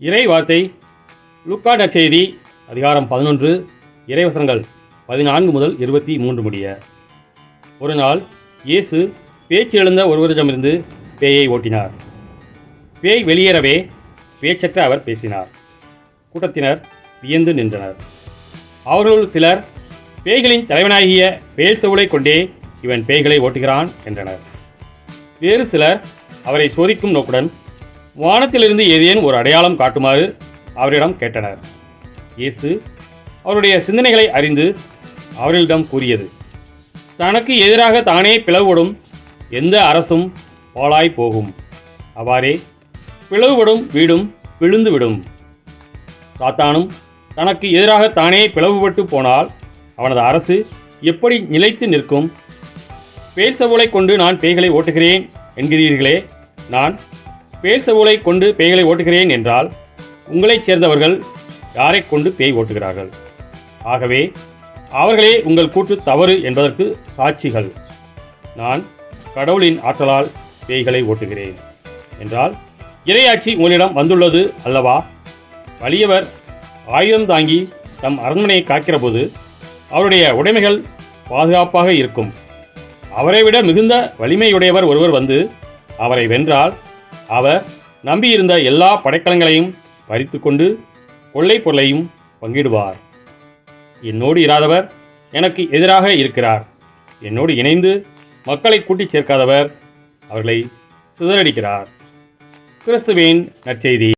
இறை வார்த்தை லூக்கா நற்செய்தி அதிகாரம் 11 இறைவசனங்கள் 14 முதல் 23 முடிய. ஒரு நாள் இயேசு பேச்சு எழுந்த ஒருவரிடமிருந்து பேயை ஓட்டினார். பேய் வெளியேறவே பேச்சற்ற அவர் பேசினார். கூட்டத்தினர் வியந்து நின்றனர். அவர்களுள் சிலர், பேய்களின் தலைவனாகிய பெயல்செபூலை கொண்டே இவன் பேய்களை ஓட்டுகிறான் என்றனர். வேறு சிலர் அவரை சோதிக்கும் நோக்குடன் வானத்திலிருந்து ஏதேனும் ஒரு அடையாளம் காட்டுமாறு அவரிடம் கேட்டனர். இயேசு அவருடைய சிந்தனைகளை அறிந்து அவர்களிடம் கூறியது, தனக்கு எதிராக தானே பிளவுபடும் எந்த அரசும் பாழாய் போகும். அவ்வாறே பிளவுபடும் வீடும் விழுந்துவிடும். சாத்தானும் தனக்கு எதிராக தானே பிளவுபட்டு போனால் அவனது அரசு எப்படி நிலைத்து நிற்கும்? பெயல்செபூலை கொண்டு நான் பேய்களை ஓட்டுகிறேன் என்கிறீர்களே, நான் பெயல்செபூலை கொண்டு பேய்களை ஓட்டுகிறேன் என்றால் உங்களைச் சேர்ந்தவர்கள் யாரை கொண்டு பேய் ஓட்டுகிறார்கள்? ஆகவே அவர்களே உங்கள் கூற்று தவறு என்பதற்கு சாட்சிகள். நான் கடவுளின் ஆற்றலால் பேய்களை ஓட்டுகிறேன் என்றால் இறையாட்சி உங்களிடம் வந்துள்ளது அல்லவா? வலியவர் ஆயுதம் தாங்கி தம் அரண்மனையை காக்கிறபோது அவருடைய உடைமைகள் பாதுகாப்பாக இருக்கும். அவரை விட மிகுந்த வலிமையுடையவர் ஒருவர் வந்து அவரை வென்றால் அவர் நம்பியிருந்த எல்லா படைக்கலங்களையும் பறித்து கொண்டு கொள்ளை பொருளையும் பங்கிடுவார். என்னோடு இராதவர் எனக்கு எதிராக இருக்கிறார். என்னோடு இணைந்து மக்களை கூட்டிச் சேர்க்காதவர் அவர்களை சிதறடிக்கிறார். கிறிஸ்துவின் நற்செய்தி.